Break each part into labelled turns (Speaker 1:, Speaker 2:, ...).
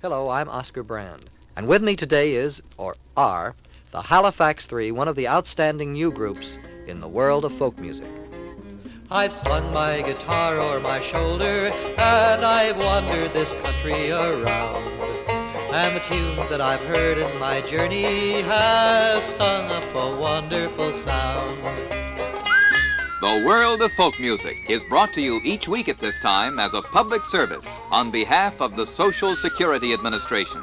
Speaker 1: Hello, I'm Oscar Brand, and with me today is, or are, the Halifax Three, one of the outstanding new groups in the world of folk music. I've slung my guitar o'er my shoulder, and I've wandered this country around, and the tunes that I've heard in my journey have sung up a wonderful sound.
Speaker 2: The World of Folk Music is brought to you each week at this time as a public service on behalf of the Social Security Administration.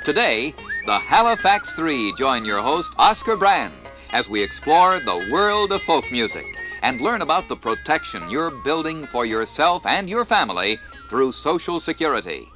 Speaker 2: Today, the Halifax Three join your host, Oscar Brand, as we explore the world of folk music and learn about the protection you're building for yourself and your family through Social Security.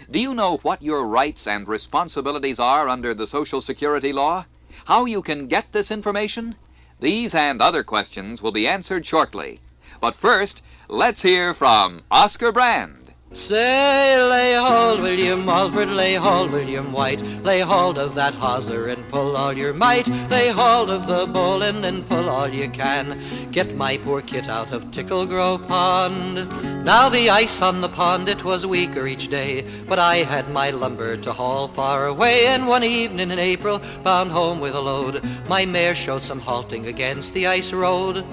Speaker 2: Do you know what your rights and responsibilities are under the Social Security law? How you can get this information? These and other questions will be answered shortly. But first, let's hear from Oscar Brand.
Speaker 1: Say, lay hold, William Alfred, lay hold, William White, lay hold of that hawser and pull all your might, lay hold of the bowline and pull all you can, get my poor kit out of Tickle Grove Pond. Now the ice on the pond, it was weaker each day, but I had my lumber to haul far away, and one evening in April, bound home with a load, my mare showed some halting against the ice road.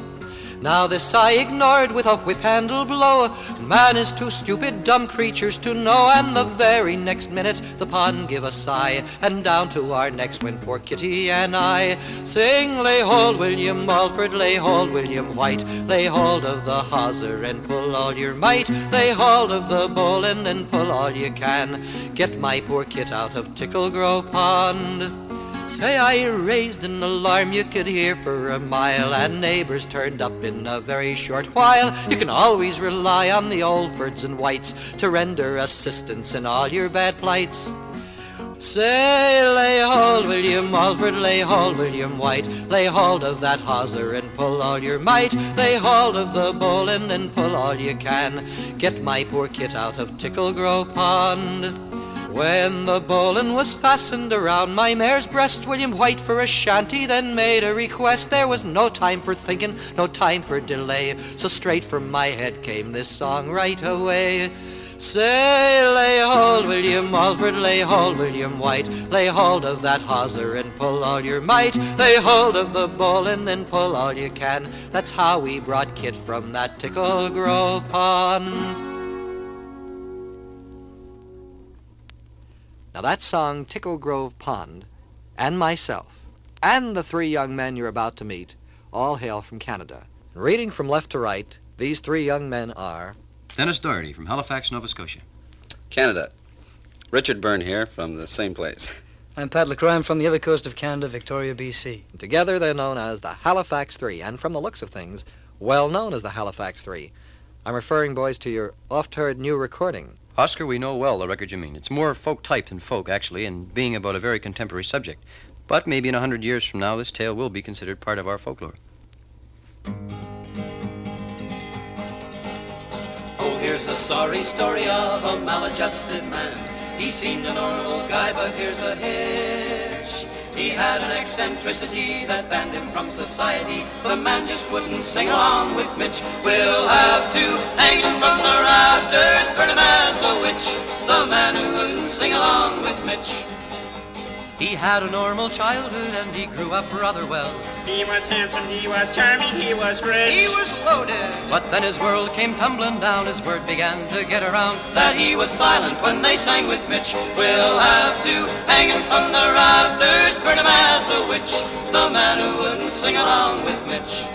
Speaker 1: Now this I ignored with a whip-handle blow. Man is too stupid, dumb creatures to know. And the very next minute the pond give a sigh, and down to our necks went poor Kitty and I. Sing, lay hold, William Alfred, lay hold, William White, lay hold of the hawser and pull all your might, lay hold of the bowline and pull all you can, get my poor kit out of Tickle Grove Pond. Say, I raised an alarm you could hear for a mile, and neighbors turned up in a very short while. You can always rely on the Oldfords and Whites to render assistance in all your bad plights. Say, lay hold, William Alfred, lay hold, William White, lay hold of that hawser and pull all your might, lay hold of the bowline and pull all you can, get my poor kit out of Tickle Grove Pond. When the bowline was fastened around my mare's breast, William White for a shanty then made a request. There was no time for thinking, no time for delay, so straight from my head came this song right away. Say, lay hold, William Alfred, lay hold, William White, lay hold of that hawser and pull all your might, lay hold of the bowline and pull all you can. That's how we brought Kit from that Tickle Grove Pond. Now that song, Tickle Grove Pond, and myself, and the three young men you're about to meet, all hail from Canada. Reading from left to right, these three young men are...
Speaker 3: Dennis Doherty from Halifax, Nova Scotia.
Speaker 4: Canada. Richard Byrne here from the same place.
Speaker 5: I'm Pat LaCroix. I'm from the other coast of Canada, Victoria, BC.
Speaker 1: Together they're known as the Halifax Three, and from the looks of things, well known as the Halifax Three. I'm referring, boys, to your oft-heard new recording.
Speaker 3: Oscar, we know well the record you mean. It's more folk type than folk, actually, and being about a very contemporary subject. But maybe in 100 years from now, this tale will be considered part of our folklore.
Speaker 6: Oh, here's a sorry story of a maladjusted man. He seemed a normal guy, but here's the hitch. He had an eccentricity that banned him from society. The man just wouldn't sing along with Mitch. We'll have to hang him from the rafters, burn him as a witch. The man who wouldn't sing along with Mitch.
Speaker 7: He had a normal childhood and he grew up rather well.
Speaker 8: He was handsome, he was charming, he was rich.
Speaker 7: He was loaded. But then his world came tumbling down, his word began to get around
Speaker 6: that he was silent when they sang with Mitch. We'll have to hang him from the rafters, burn him as a witch. The man who wouldn't sing along with Mitch.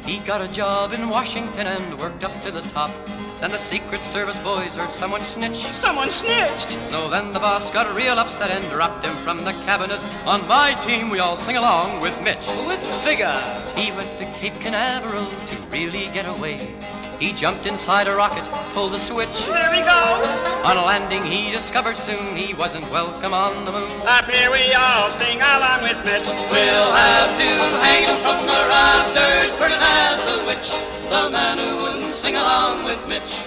Speaker 7: He got a job in Washington and worked up to the top. Then the Secret Service boys heard someone snitch.
Speaker 8: Someone snitched!
Speaker 7: So then the boss got real upset and dropped him from the cabinet. On my team we all sing along with Mitch.
Speaker 6: With vigor!
Speaker 7: He went to Cape Canaveral to really get away. He jumped inside a rocket, pulled the switch.
Speaker 8: There he goes!
Speaker 7: On a landing he discovered soon he wasn't welcome on the moon.
Speaker 8: Up here we all sing along with Mitch.
Speaker 6: We'll have to hang him from the rafters, burn him as a witch. The man who wouldn't sing along with Mitch.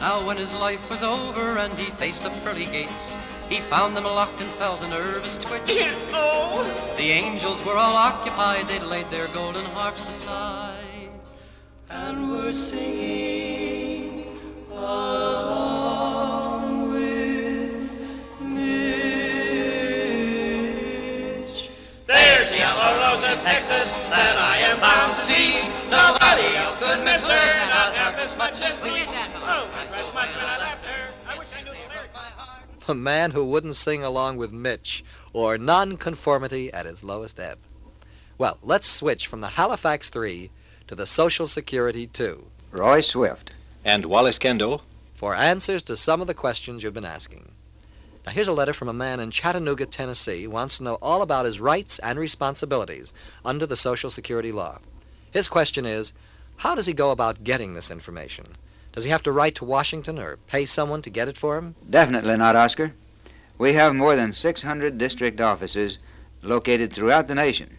Speaker 7: Now when his life was over and he faced the pearly gates, he found them locked and felt a nervous twitch.
Speaker 8: Oh.
Speaker 7: The angels were all occupied, they'd laid their golden harps aside.
Speaker 6: And were singing along with sights that I am bound to see. Nobody else could miss her, not half as much as me. Oh, that's much when I left her. I wish I knew the lyrics by heart.
Speaker 1: A man who wouldn't sing along with Mitch, or nonconformity at its lowest ebb. Well, let's switch from the Halifax Three to the Social Security 2.
Speaker 9: Roy Swift.
Speaker 10: And Wallace Kendall.
Speaker 1: For answers to some of the questions you've been asking. Now, here's a letter from a man in Chattanooga, Tennessee, who wants to know all about his rights and responsibilities under the Social Security law. His question is, how does he go about getting this information? Does he have to write to Washington or pay someone to get it for him?
Speaker 9: Definitely not, Oscar. We have more than 600 district offices located throughout the nation.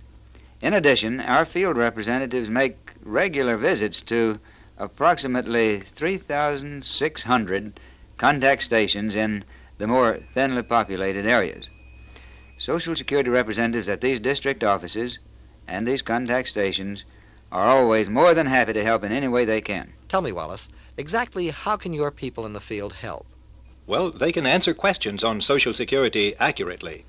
Speaker 9: In addition, our field representatives make regular visits to approximately 3,600 contact stations in the more thinly populated areas. Social Security representatives at these district offices and these contact stations are always more than happy to help in any way they can.
Speaker 1: Tell me, Wallace, exactly how can your people in the field help?
Speaker 10: Well, they can answer questions on Social Security accurately.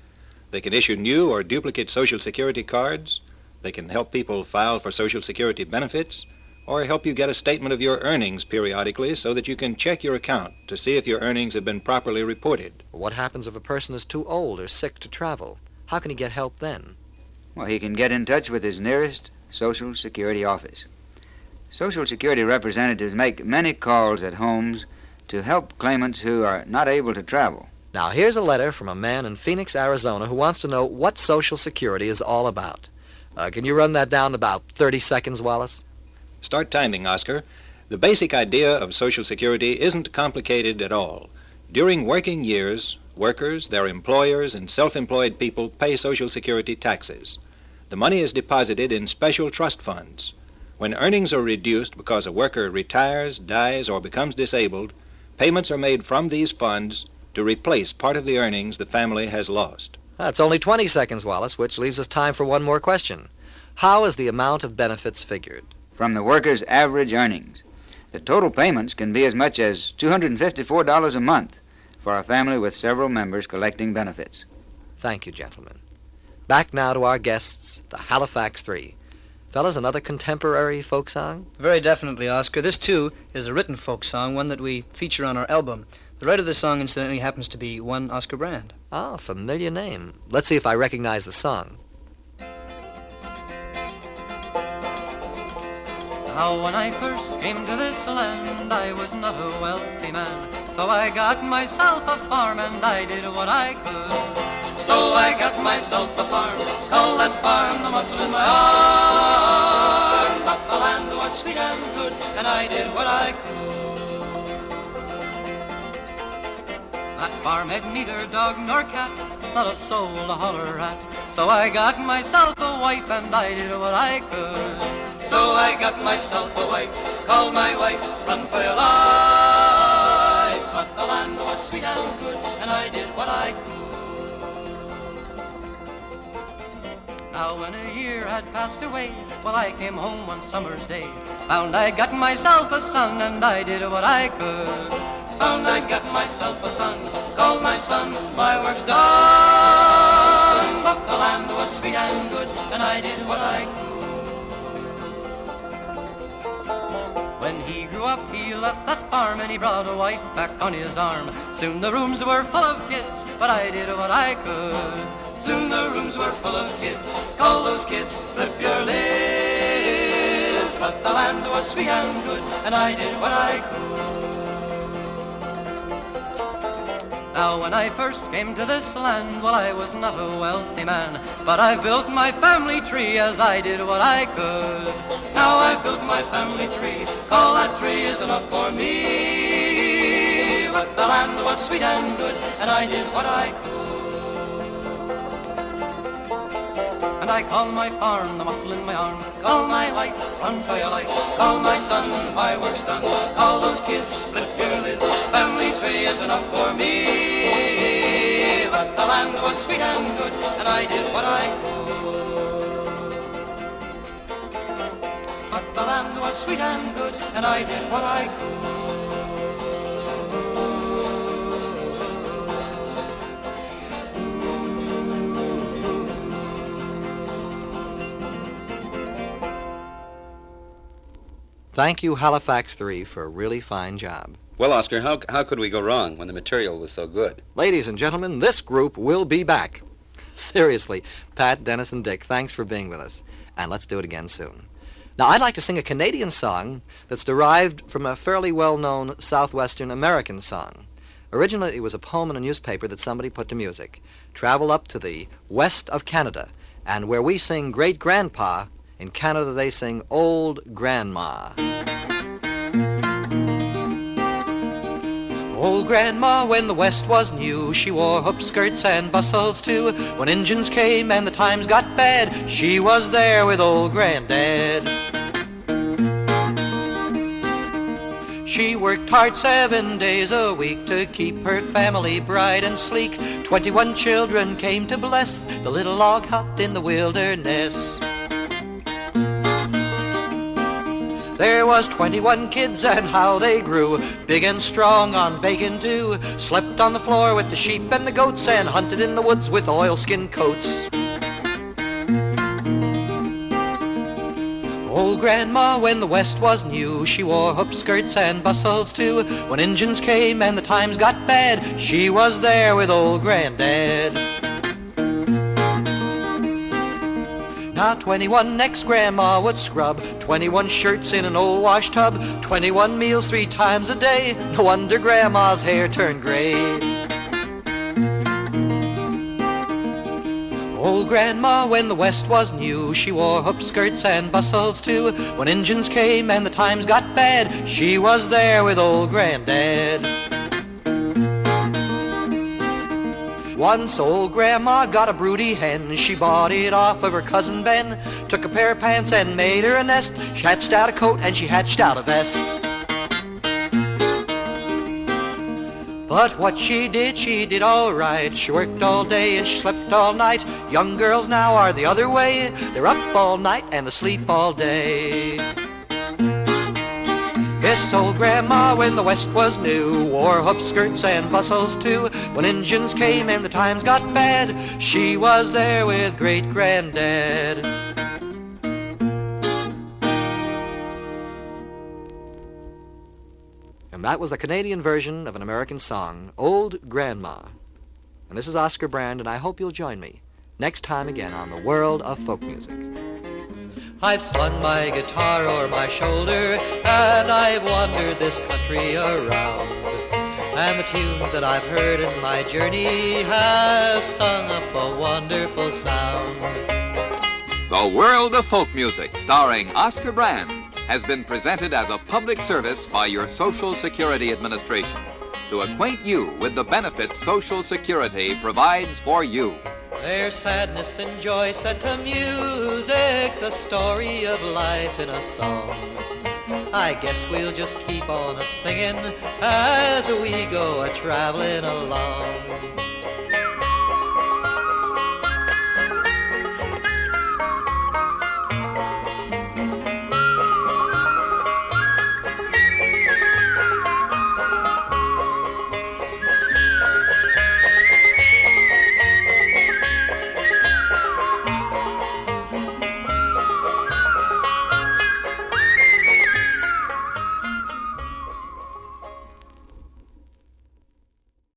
Speaker 10: They can issue new or duplicate Social Security cards. They can help people file for Social Security benefits, or help you get a statement of your earnings periodically so that you can check your account to see if your earnings have been properly reported.
Speaker 1: What happens if a person is too old or sick to travel? How can he get help then?
Speaker 9: Well, he can get in touch with his nearest Social Security office. Social Security representatives make many calls at homes to help claimants who are not able to travel.
Speaker 1: Now, here's a letter from a man in Phoenix, Arizona, who wants to know what Social Security is all about. Can you run that down in about 30 seconds, Wallace?
Speaker 10: Start timing, Oscar. The basic idea of Social Security isn't complicated at all. During working years, workers, their employers, and self-employed people pay Social Security taxes. The money is deposited in special trust funds. When earnings are reduced because a worker retires, dies, or becomes disabled, payments are made from these funds to replace part of the earnings the family has lost.
Speaker 1: That's only 20 seconds, Wallace, which leaves us time for one more question. How is the amount of benefits figured?
Speaker 9: From the worker's average earnings. The total payments can be as much as $254 a month for a family with several members collecting benefits.
Speaker 1: Thank you, gentlemen. Back now to our guests, the Halifax Three. Fellas, another contemporary folk song?
Speaker 5: Very definitely, Oscar. This, too, is a written folk song, one that we feature on our album. The writer of the song, incidentally, happens to be one Oscar Brand.
Speaker 1: Ah, familiar name. Let's see if I recognize the song.
Speaker 7: Now when I first came to this land, I was not a wealthy man. So I got myself a farm and I did what I could.
Speaker 6: So I got myself a farm, call that farm the muscle in my arm. But the land was sweet and good, and I did what I could.
Speaker 7: That farm had neither dog nor cat, not a soul to holler at. So I got myself a wife and I did what I could.
Speaker 6: So I got myself a wife, called my wife, run for your life. But the land was sweet and good, and I did what I could.
Speaker 7: Now when a year had passed away, well, I came home one summer's day. Found I got myself a son and I did what I could.
Speaker 6: Found I got myself a son, called my son, my work's done. But the land was sweet and good, and I did what I could.
Speaker 7: When he grew up, he left that farm and he brought a wife back on his arm. Soon the rooms were full of kids, but I did what I could.
Speaker 6: Soon the rooms were full of kids, call those kids, flip your lids. But the land was sweet and good, and I did what I could.
Speaker 7: Now when I first came to this land, well, I was not a wealthy man, but I built my family tree as I did what I could.
Speaker 6: Now I've built my family tree, call that tree is enough for me. But the land was sweet and good, and I did what I could.
Speaker 7: And I call my farm the muscle in my arm.
Speaker 6: Call my wife, run for your life. Call my son, my work's done. Call those kids, split your lids. Family tree is enough for me. But the land was sweet and good, and I did what I could. But the land was sweet and good, and I did what I could.
Speaker 1: Thank you, Halifax Three, for a really fine job.
Speaker 4: Well, Oscar, how could we go wrong when the material was so good?
Speaker 1: Ladies and gentlemen, this group will be back. Seriously, Pat, Dennis, and Dick, thanks for being with us. And let's do it again soon. Now, I'd like to sing a Canadian song that's derived from a fairly well-known Southwestern American song. Originally, it was a poem in a newspaper that somebody put to music. Travel up to the west of Canada, and where we sing Great Grandpa, in Canada they sing Old Grandma. Old Grandma, when the West was new, she wore hoop skirts and bustles too. When Injuns came and the times got bad, she was there with old Granddad. She worked hard 7 days a week to keep her family bright and sleek. 21 children came to bless the little log hut in the wilderness. There was 21 kids and how they grew, big and strong on bacon too. Slept on the floor with the sheep and the goats and hunted in the woods with oilskin coats. Old Grandma, when the West was new, she wore hoop skirts and bustles too. When Injuns came and the times got bad, she was there with old Granddad. Now 21 necks Grandma would scrub, 21 shirts in an old wash tub, 21 meals 3 times a day. No wonder Grandma's hair turned gray. Old Grandma, when the West was new, she wore hoop skirts and bustles too. When Injuns came and the times got bad, she was there with old Granddad. Once old Grandma got a broody hen. She bought it off of her cousin Ben. Took a pair of pants and made her a nest. She hatched out a coat and she hatched out a vest. But what she did all right. She worked all day and she slept all night. Young girls now are the other way. They're up all night and they sleep all day. Yes, old Grandma, when the West was new, wore hoop skirts and bustles too. When Injuns came and the times got bad, she was there with Great Granddad. And that was the Canadian version of an American song, Old Grandma. And this is Oscar Brand, and I hope you'll join me next time again on the World of Folk Music. I've slung my guitar o'er my shoulder, and I've wandered this country around. And the tunes that I've heard in my journey have sung up a wonderful sound.
Speaker 2: The World of Folk Music, starring Oscar Brand, has been presented as a public service by your Social Security Administration to acquaint you with the benefits Social Security provides for you.
Speaker 1: There's sadness and joy set to music, the story of life in a song. I guess we'll just keep on a-singing as we go a-traveling along.